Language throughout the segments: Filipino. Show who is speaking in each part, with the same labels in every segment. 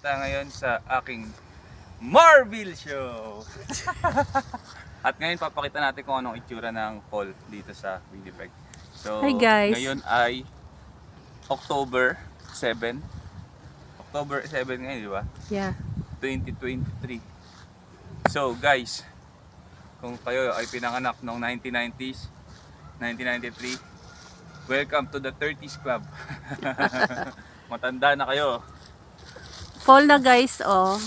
Speaker 1: Tayo ngayon sa aking Marvel Show. At ngayon papakita natin kung anong itsura ng fall dito sa Winnipeg. So,
Speaker 2: Hi guys.
Speaker 1: ngayon ay October 7. October 7 ngayon, di ba?
Speaker 2: Yeah.
Speaker 1: 2023. So, guys, kung kayo ay pinanganak noong 1990s, 1993, welcome to the 30s Club. Matanda na kayo.
Speaker 2: Fall na guys, oh.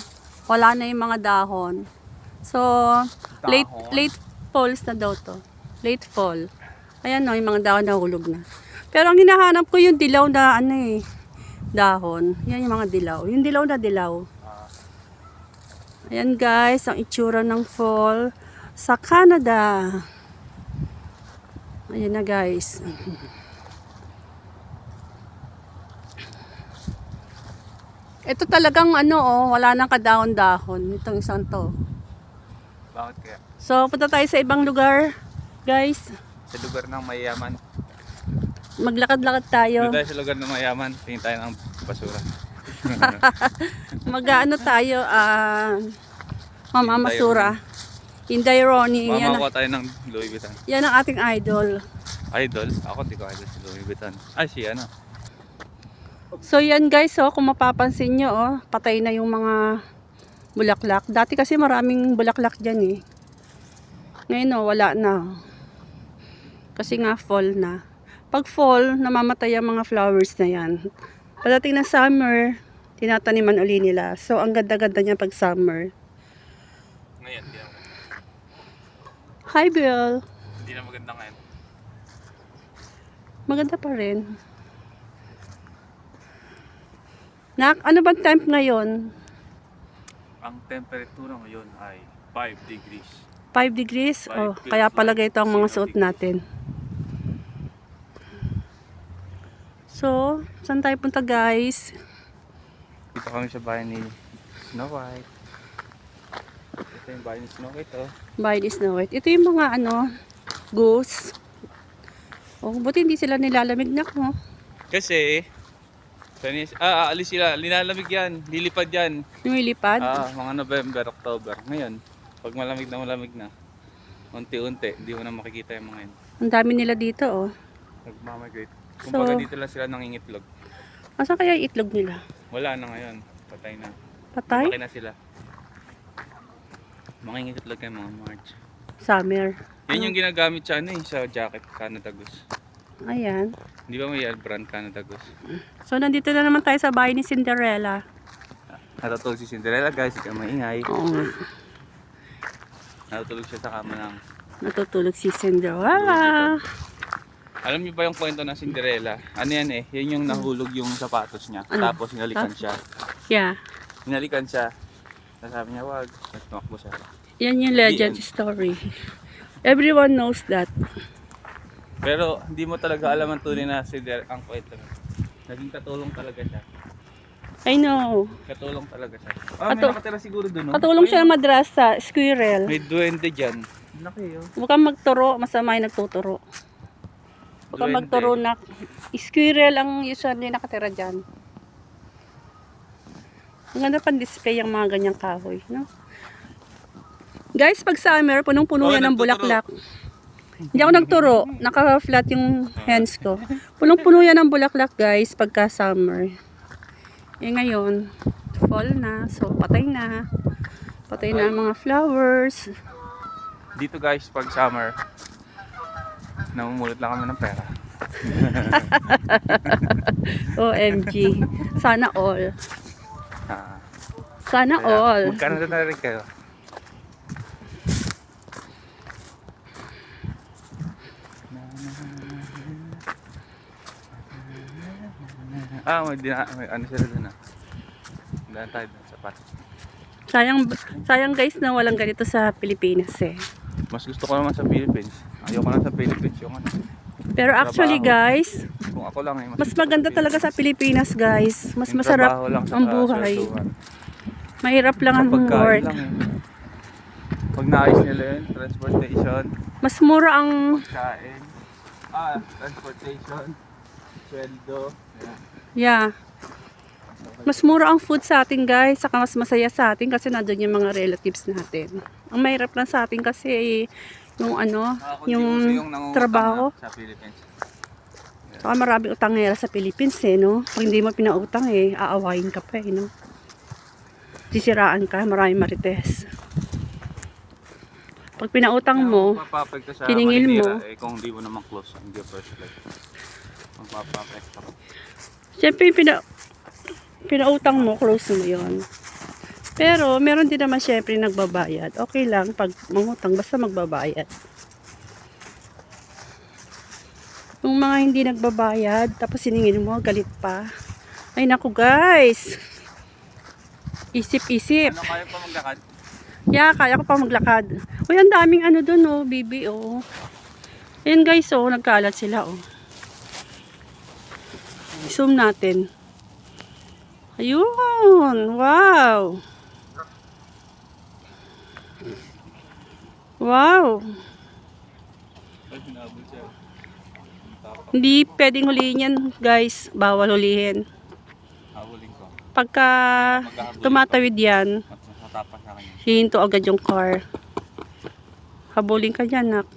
Speaker 2: Wala na yung mga dahon. So, late falls na daw to. Late fall. Ayan no, yung mga dahon nahulog na. Pero ang hinahanap ko yung dilaw na dahon. Yan yung mga dilaw. Yung dilaw na dilaw. Ayan guys, ang itsura ng fall sa Canada. Ayan na guys. Ito talagang wala nang kadahon-dahon itong isang to.
Speaker 1: Bakit kaya?
Speaker 2: So, punta tayo sa ibang lugar, guys.
Speaker 1: Sa lugar ng mayaman.
Speaker 2: Maglakad-lakad tayo.
Speaker 1: Doon tayo sa lugar ng mayaman, tingin tayo ng basura.
Speaker 2: Tayo, mamamasura. Inday Ronnie.
Speaker 1: Mamakuha tayo ng Louis Vuitton.
Speaker 2: Yan ang ating idol.
Speaker 1: Idol? Ako di ko idol si Louis Vuitton. Ay, si ano?
Speaker 2: So, yan guys, kung mapapansin nyo, patay na yung mga bulaklak. Dati kasi maraming bulaklak dyan eh. Ngayon wala na. Kasi nga fall na. Pag fall, namamatay ang mga flowers na yan. Pagdating na summer, tinataniman uli nila. So, ang ganda-ganda niya pag summer.
Speaker 1: Ngayon, hindi na maganda.
Speaker 2: Hi, Bill.
Speaker 1: Hindi na maganda ngayon.
Speaker 2: Maganda pa rin. Nak, ano ba temp ngayon?
Speaker 1: Ang temperatura ngayon ay 5 degrees.
Speaker 2: 5 degrees? Oh,
Speaker 1: 5
Speaker 2: kaya
Speaker 1: feels
Speaker 2: pala
Speaker 1: like
Speaker 2: ito ang mga
Speaker 1: 0
Speaker 2: suot
Speaker 1: degrees.
Speaker 2: natin. So, saan tayo punta guys?
Speaker 1: Dito kami sa bahay ni Snow White. Ito yung bahay ni Snow White, oh.
Speaker 2: Bahay ni Snow White. Ito yung mga goose. Oh, buti hindi sila nilalamig na ko.
Speaker 1: Kasi, aalis sila, linalamig yan, lilipad yan.
Speaker 2: Lumilipad?
Speaker 1: Mga November, October. Ngayon, pag malamig na, unti-unti, hindi mo na makikita yung mga yun.
Speaker 2: Ang dami nila dito, oh.
Speaker 1: Nagmamigrate.
Speaker 2: So,
Speaker 1: Kumbaga dito lang sila nangingitlog.
Speaker 2: asan kaya yung itlog nila?
Speaker 1: Wala na ngayon, patay na.
Speaker 2: Patay?
Speaker 1: Patay na sila. Mangingitlog kayo mga March.
Speaker 2: Summer.
Speaker 1: Yan yung ginagamit sa sa jacket, Canada Goose.
Speaker 2: Ayan.
Speaker 1: Di ba may brand Canada Goose?
Speaker 2: So, nandito na naman tayo sa bahay ni Cinderella.
Speaker 1: Natutulog si Cinderella guys, hindi ka maingay.
Speaker 2: Oo nga.
Speaker 1: Natutulog siya sa kama ng...
Speaker 2: Natutulog si Cinderella.
Speaker 1: Alam niyo ba yung kwento ng Cinderella? Ano yan eh, yan yung nahulog yung sapatos niya.
Speaker 2: Ano?
Speaker 1: Tapos hinalikan siya.
Speaker 2: Yeah.
Speaker 1: Hinalikan siya. Sabi niya, wag. Tapos tumakbo siya.
Speaker 2: Yan yung legend story. Everyone knows that.
Speaker 1: Pero hindi mo talaga alam ang tunay na Cinderella ang kwento. Naging katulong talaga siya.
Speaker 2: I know.
Speaker 1: Katulong talaga siya. May nakatira siguro doon. No?
Speaker 2: Katulong siya ng madrasa, squirrel.
Speaker 1: May duwende dyan. Laki oh.
Speaker 2: Huwag kang magturo, masama yung nagtuturo. Huwag kang magturo na squirrel ang usually nakatira dyan. Ang ganda pang display yung mga ganyang kahoy, no? Guys, pag summer, punong-puno yan ng bulaklak. Hindi ako nagturo, naka-flat yung hands ko. Punong-puno yan ng bulaklak, guys, pagka summer. Eh ngayon, fall na, so patay na. Patay na ang mga flowers.
Speaker 1: Dito guys, pag summer, namumulot lang kami ng pera.
Speaker 2: OMG. Sana all. Sana
Speaker 1: Kaya,
Speaker 2: all.
Speaker 1: magkano na rin kayo? May ano sila dun Daan tayo dun sa park.
Speaker 2: Sayang guys na walang ganito sa Pilipinas eh.
Speaker 1: Mas gusto ko naman sa Philippines. Ayoko na sa Philippines yung ano.
Speaker 2: Pero actually guys,
Speaker 1: Kung ako lang
Speaker 2: mas maganda talaga sa Pilipinas guys. Mas masarap ang buhay. Mahirap lang ang work.
Speaker 1: Pag naayos nila yun, transportation,
Speaker 2: Mas mura ang
Speaker 1: kain, transportation, sweldo.
Speaker 2: yeah.
Speaker 1: Okay
Speaker 2: Mas mura ang food sa atin guys, saka mas masaya sa atin kasi nandun yung mga relatives natin. Ang mahirap lang sa atin kasi yung ano,
Speaker 1: Kung
Speaker 2: yung
Speaker 1: di uso nangungutang
Speaker 2: trabaho.
Speaker 1: na sa Philippines.
Speaker 2: Saka maraming utangera sa Philippines eh, no? Pag hindi mo pinautang eh, aawayin ka pa eh, no? Sisiraan ka, maraming marites. Pag pinautang mo,
Speaker 1: Magpapapekto sa
Speaker 2: tiningil
Speaker 1: maninira,
Speaker 2: mo.
Speaker 1: eh, kung hindi mo naman close in the first place. Magpapapekto.
Speaker 2: siyempre pinautang mo, close mo yon. Pero, meron din naman syempre nagbabayad. Okay lang, pag mangutang, basta magbabayad. Yung mga hindi nagbabayad, tapos siningil mo, galit pa. Ay naku guys! Isip-isip.
Speaker 1: Ano kaya pa maglakad?
Speaker 2: Yeah, kaya ko pa maglakad. Uy, ang daming ano dun, oh, bibi, oh. Ayan guys, oh, nagkalat sila, oh. Zoom natin. Ayun, wow. Wow.
Speaker 1: Ay, hinabol siya.
Speaker 2: Hindi pwedeng hulihin yan, guys. Bawal hulihin.
Speaker 1: Habulin ko.
Speaker 2: Pagka tumatawid yan,
Speaker 1: Matapas sa kanya.
Speaker 2: hihinto agad yung car. Habulin ka dyan, nak.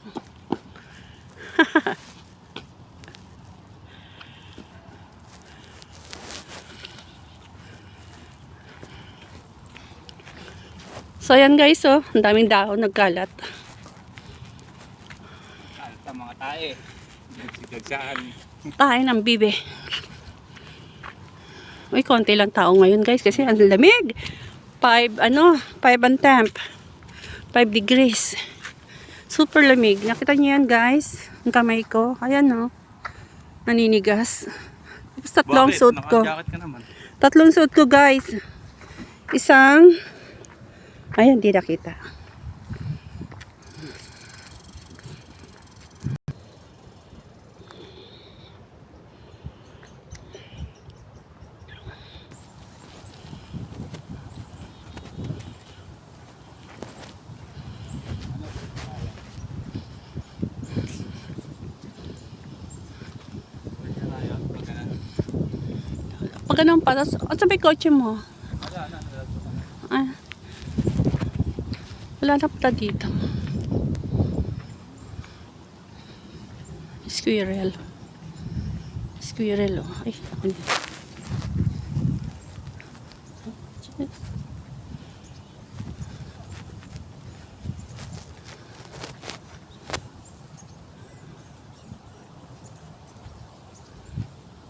Speaker 2: So, ayan guys, oh. Ang daming dahon nagkalat.
Speaker 1: Alta mga tae. Nagsigagsaan.
Speaker 2: Tayo ng bibe. Uy, konti lang tao ngayon guys kasi ang lamig. 5 ang temp. 5 degrees. Super lamig. Nakita niyo yan guys? Ang kamay ko. Ayan no. Naninigas. Tapos tatlong
Speaker 1: Bakit?
Speaker 2: suit ko.
Speaker 1: Naka-jacket ka naman.
Speaker 2: Tatlong suit ko guys. Isang ayan, di nakita. Pag ganun pa, tapos, at sa may kotse mo? Ah, wala na pala dito. Squirrel. Squirrel, oh. Ay, ano yun?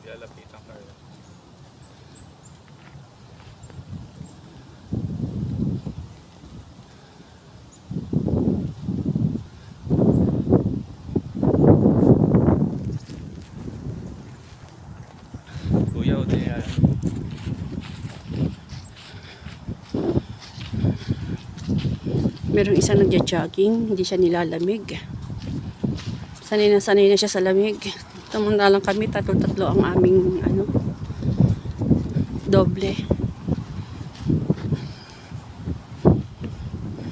Speaker 1: Lalapitan ka rin. Kuya, o di yan.
Speaker 2: Merong isang nagja-jogging, hindi siya nilalamig. Sanay na siya sa lamig. Tamandalang kami, tatlo ang aming doble.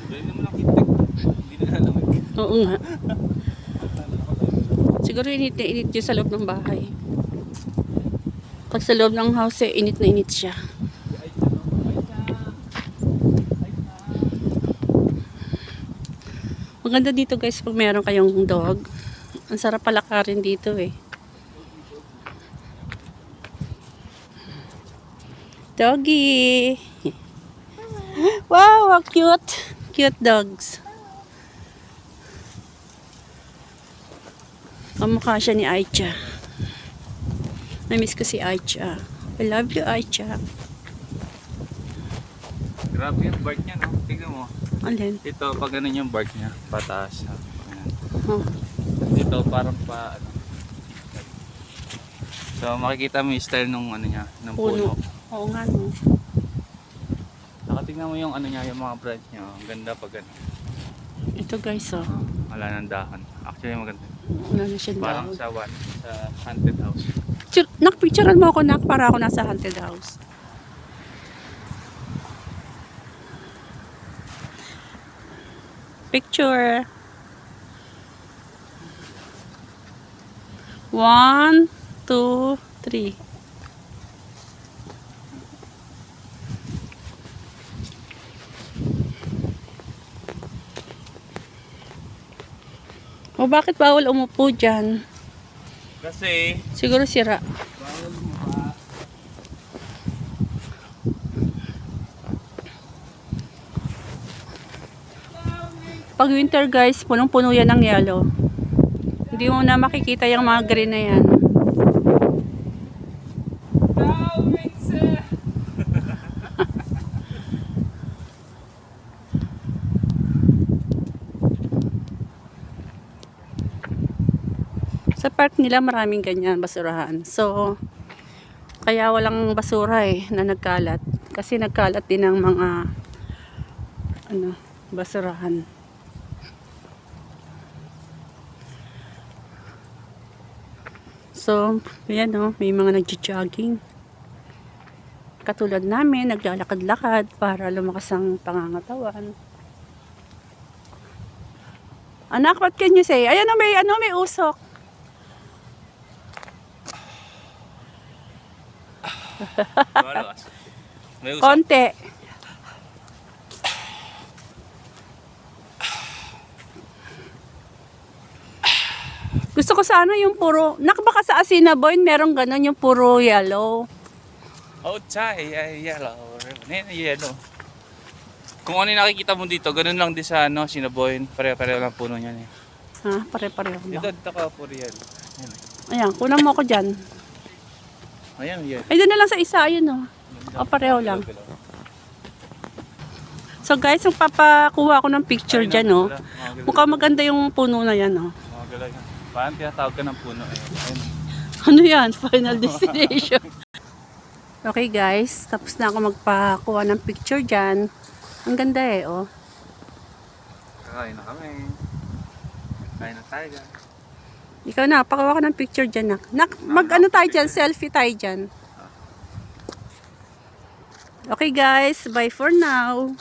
Speaker 1: Dahil naman ang kitek. Hindi na alam.
Speaker 2: Oo nga. Siguro init na init yun sa loob ng bahay. Pag sa loob ng house, init na init siya. Maganda dito guys pag meron kayong dog. Ang sarap palakarin dito eh. Doggy! Wow, how cute! Cute dogs. Kamukha siya ni Aicha. Na-miss ko si Aicha. I love you, Aicha.
Speaker 1: Grabe yung bark niya, no? Tingnan mo.
Speaker 2: Alin?
Speaker 1: Ito, pag ganun yung bark niya, pataas.
Speaker 2: Oh.
Speaker 1: Ito, parang pa, So, makikita mo yung style nung niya, ng puno.
Speaker 2: Oo nga, no.
Speaker 1: Nakatingnan mo yung niya, yung mga branch niya. Ang ganda pag gano'n.
Speaker 2: Ito guys, oh.
Speaker 1: Wala ng dahon. Actually, maganda.
Speaker 2: Wala na siya
Speaker 1: Parang
Speaker 2: daw.
Speaker 1: sa haunted house.
Speaker 2: Nakpicturean mo ako, nak, para ako nasa haunted house. Picture. 1, 2, 3. O bakit bawal umupo dyan?
Speaker 1: Kasi,
Speaker 2: Siguro sira.
Speaker 1: bawal bumaba.
Speaker 2: Pag winter guys, punong-puno yan ng yellow. Hindi mo na makikita yung mga green na yan. Sa park nila maraming ganyan basurahan. So, kaya walang basura na nagkalat. Kasi nagkalat din ng mga basurahan. So, ayan may mga nagjo-jogging. Katulad namin, naglalakad-lakad para lumakas ang pangangatawan. Anak, what can you say? Ayan may usok.
Speaker 1: Malakas. May usap.
Speaker 2: Konti. Gusto ko sana yung puro, nakabaka sa Assiniboine, merong ganon yung puro yellow.
Speaker 1: Outside, yellow. Yellow. Kung ano yung nakikita mo dito, ganun lang din sa Assiniboine. Pare-pareho lang puno niyan eh.
Speaker 2: Ha, pare-pareho
Speaker 1: Dito,
Speaker 2: ba?
Speaker 1: dito ka po real. Ayan.
Speaker 2: Ayan, kulang mo ko dyan.
Speaker 1: Ayan, yan.
Speaker 2: Ay, doon na lang sa isa, ayun O, pareho lang. So guys, yung papakuha ko ng picture dyan, mukhang maganda yung puno na yan,
Speaker 1: Mga galag. Parang tinatawag ka ng puno eh. Ayan.
Speaker 2: Ano yan? Final destination. Okay guys, tapos na ako magpakuha ng picture dyan. Ang ganda
Speaker 1: Kakain na kami. Kain na tayo dyan.
Speaker 2: Ikaw na, pakuha ko ng picture dyan, mag-ano tayo dyan, selfie tayo dyan. Okay guys, bye for now.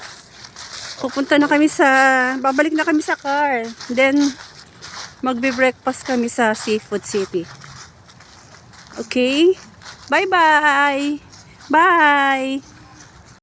Speaker 2: Babalik na kami sa car. Then, magbe-breakfast kami sa Seafood City. Okay? Bye-bye! Bye!